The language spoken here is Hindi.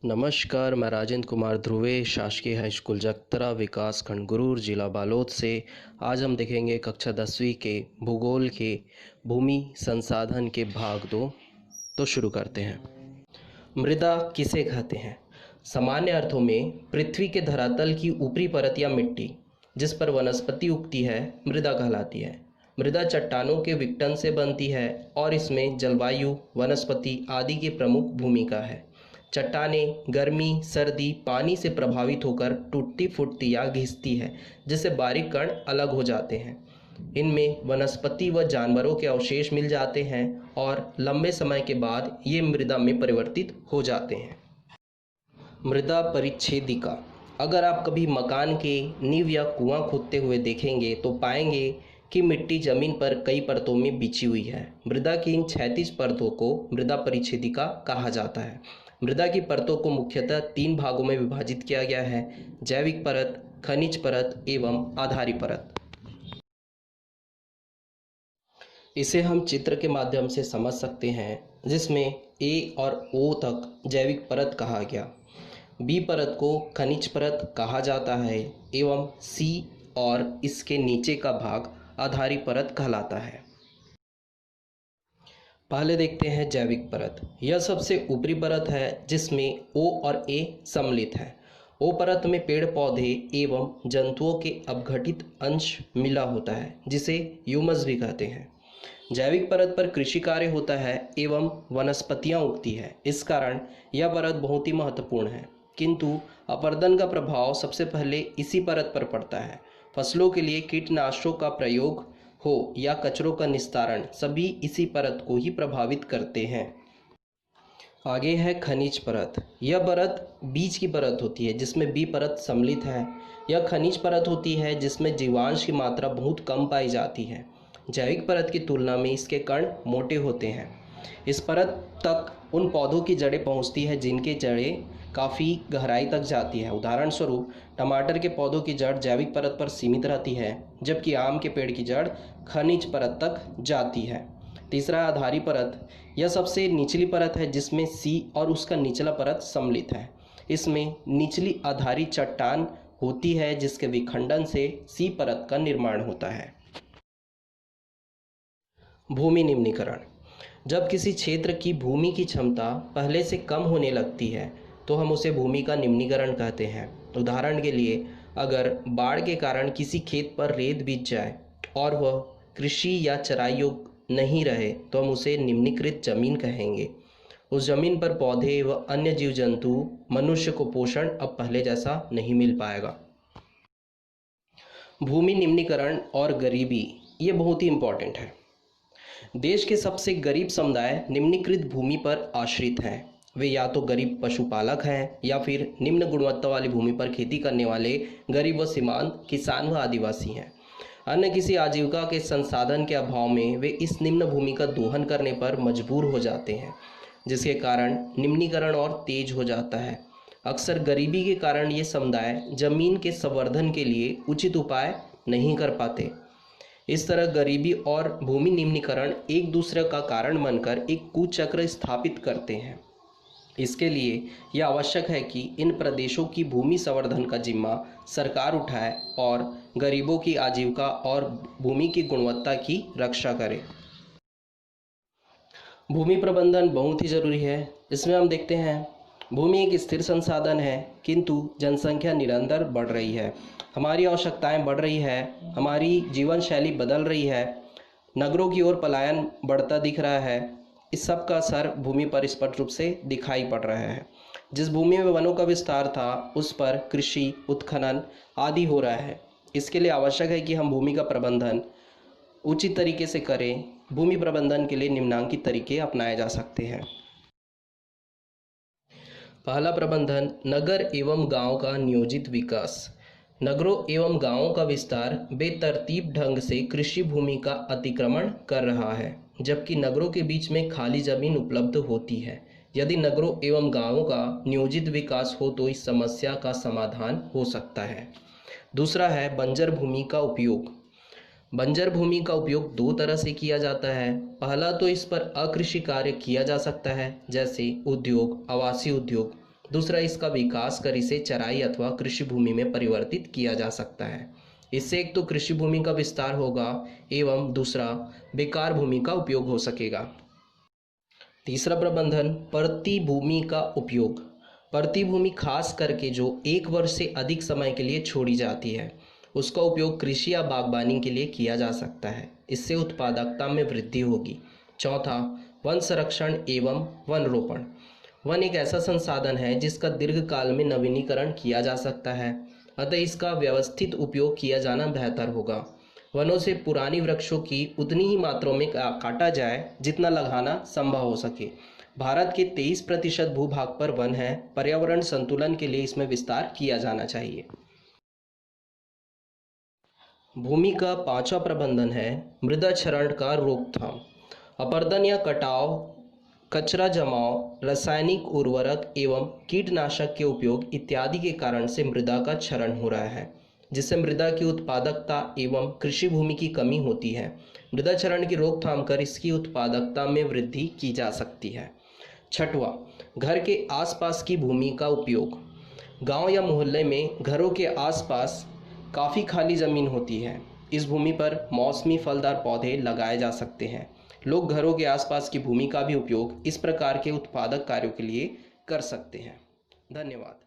नमस्कार, मैं राजेंद्र कुमार ध्रुवे, शासकीय हाई स्कूल जगतरा, विकास खंड गुरूर, जिला बालोद से। आज हम देखेंगे कक्षा 10वीं के भूगोल के भूमि संसाधन के भाग 2। तो शुरू करते हैं। मृदा किसे कहते हैं? सामान्य अर्थों में पृथ्वी के धरातल की ऊपरी परत या मिट्टी जिस पर वनस्पति उगती है मृदा कहलाती है। मृदा चट्टानों के विघटन से बनती है और इसमें जलवायु, वनस्पति आदि की प्रमुख भूमिका है। चट्टानें गर्मी, सर्दी, पानी से प्रभावित होकर टूटती फूटती या घिसती है, जिससे बारीक कण अलग हो जाते हैं। इनमें वनस्पति व जानवरों के अवशेष मिल जाते हैं और लंबे समय के बाद ये मृदा में परिवर्तित हो जाते हैं। मृदा परिच्छेदिका। अगर आप कभी मकान के नींव या कुआं खोदते हुए देखेंगे तो पाएंगे कि मिट्टी जमीन पर कई परतों में बिछी हुई है। मृदा की इन क्षैतिज परतों को मृदा परिच्छेदिका कहा जाता है। मृदा की परतों को मुख्यतः 3 भागों में विभाजित किया गया है: जैविक परत, खनिज परत एवं आधारी परत। इसे हम चित्र के माध्यम से समझ सकते हैं, जिसमें ए और ओ तक जैविक परत कहा गया, बी परत को खनिज परत कहा जाता है एवं सी और इसके नीचे का भाग आधारी परत कहलाता है। पहले देखते हैं जैविक परत। यह सबसे ऊपरी परत है जिसमें ओ और ए सम्मिलित है। ओ परत में पेड़ पौधे एवं जंतुओं के अपघटित अंश मिला होता है, जिसे ह्यूमस भी कहते हैं। जैविक परत पर कृषि कार्य होता है एवं वनस्पतियां उगती है। इस कारण यह परत बहुत ही महत्वपूर्ण है, किंतु अपरदन का प्रभाव सबसे पहले इसी परत पर पड़ता है। फसलों के लिए कीटनाशकों का प्रयोग हो या कचरों का निस्तारण, सभी इसी परत को ही प्रभावित करते हैं। आगे है खनिज परत। यह परत बीज की परत होती है जिसमें बी परत सम्मिलित है। यह खनिज परत होती है जिसमें जीवांश की मात्रा बहुत कम पाई जाती है। जैविक परत की तुलना में इसके कण मोटे होते हैं। इस परत तक उन पौधों की जड़ें पहुंचती है जिनकी जड़ें काफ़ी गहराई तक जाती है। उदाहरण स्वरूप टमाटर के पौधों की जड़ जैविक परत पर सीमित रहती है, जबकि आम के पेड़ की जड़ खनिज परत तक जाती है। तीसरा आधारी परत। यह सबसे निचली परत है जिसमें सी और उसका निचला परत सम्मिलित है। इसमें निचली आधारी चट्टान होती है जिसके विखंडन से सी परत का निर्माण होता है। भूमि निम्नीकरण। जब किसी क्षेत्र की भूमि की क्षमता पहले से कम होने लगती है तो हम उसे भूमि का निम्नीकरण कहते हैं। उदाहरण के लिए, अगर बाढ़ के कारण किसी खेत पर रेत बिछ जाए और वह कृषि या चराई योग्य नहीं रहे तो हम उसे निम्नीकृत जमीन कहेंगे। उस जमीन पर पौधे व अन्य जीव जंतु, मनुष्य को पोषण अब पहले जैसा नहीं मिल पाएगा। भूमि निम्नीकरण और गरीबी, ये बहुत ही इम्पोर्टेंट है। देश के सबसे गरीब समुदाय निम्नीकृत भूमि पर आश्रित हैं। वे या तो गरीब पशुपालक हैं या फिर निम्न गुणवत्ता वाली भूमि पर खेती करने वाले गरीब व सीमांत किसान व आदिवासी हैं। अन्य किसी आजीविका के संसाधन के अभाव में वे इस निम्न भूमि का दोहन करने पर मजबूर हो जाते हैं, जिसके कारण निम्नीकरण और तेज हो जाता है। अक्सर गरीबी के कारण ये समुदाय जमीन के संवर्धन के लिए उचित उपाय नहीं कर पाते। इस तरह गरीबी और भूमि निम्नीकरण एक दूसरे का कारण बनकर एक कुचक्र स्थापित करते हैं। इसके लिए यह आवश्यक है कि इन प्रदेशों की भूमि संवर्धन का जिम्मा सरकार उठाए और गरीबों की आजीविका और भूमि की गुणवत्ता की रक्षा करे। भूमि प्रबंधन बहुत ही जरूरी है। इसमें हम देखते हैं, भूमि एक स्थिर संसाधन है, किंतु जनसंख्या निरंतर बढ़ रही है। हमारी आवश्यकताएं बढ़ रही है, हमारी जीवन शैली बदल रही है, नगरों की ओर पलायन बढ़ता दिख रहा है। इस सब का असर भूमि पर स्पष्ट रूप से दिखाई पड़ रहा है। जिस भूमि में वनों का विस्तार था उस पर कृषि, उत्खनन आदि हो रहा है। इसके लिए आवश्यक है कि हम भूमि का प्रबंधन उचित तरीके से करें। भूमि प्रबंधन के लिए निम्नांकित तरीके अपनाए जा सकते हैं। पहला प्रबंधन, नगर एवं गांव का नियोजित विकास। नगरों एवं गांवों का विस्तार बेतरतीब ढंग से कृषि भूमि का अतिक्रमण कर रहा है, जबकि नगरों के बीच में खाली जमीन उपलब्ध होती है। यदि नगरों एवं गांवों का नियोजित विकास हो तो इस समस्या का समाधान हो सकता है। दूसरा है बंजर भूमि का उपयोग। बंजर भूमि का उपयोग 2 तरह से किया जाता है। पहला तो इस पर अकृषि कार्य किया जा सकता है, जैसे उद्योग, आवासीय उद्योग। दूसरा, इसका विकास कर इसे चराई अथवा कृषि भूमि में परिवर्तित किया जा सकता है। इससे एक तो कृषि भूमि का विस्तार होगा एवं दूसरा बेकार भूमि का उपयोग हो सकेगा। तीसरा प्रबंधन, परती भूमि का उपयोग। परती भूमि खास करके जो 1 वर्ष से अधिक समय के लिए छोड़ी जाती है, उसका उपयोग कृषि या बागवानी के लिए किया जा सकता है। इससे उत्पादकता में वृद्धि होगी। चौथा, वन संरक्षण एवं वन रोपण। वन एक ऐसा संसाधन है जिसका दीर्घकाल में नवीनीकरण किया जा सकता है, अतः इसका व्यवस्थित उपयोग किया जाना बेहतर होगा। वनों से पुरानी वृक्षों की उतनी ही मात्रा में काटा जाए जितना लगाना संभव हो सके। भारत के 23% भूभाग पर वन है। पर्यावरण संतुलन के लिए इसमें विस्तार किया जाना चाहिए। भूमि का पांचवा प्रबंधन है मृदा क्षरण का रोकथाम। अपरदन या कटाव, कचरा जमाव, रासायनिक उर्वरक एवं कीटनाशक के उपयोग इत्यादि के कारण से मृदा का क्षरण हो रहा है, जिससे मृदा की उत्पादकता एवं कृषि भूमि की कमी होती है। मृदा क्षरण की रोकथाम कर इसकी उत्पादकता में वृद्धि की जा सकती है। छठवां, घर के आसपास की भूमि का उपयोग। गांव या मोहल्ले में घरों के आसपास काफ़ी खाली ज़मीन होती है। इस भूमि पर मौसमी फलदार पौधे लगाए जा सकते हैं। लोग घरों के आसपास की भूमि का भी उपयोग इस प्रकार के उत्पादक कार्यों के लिए कर सकते हैं। धन्यवाद।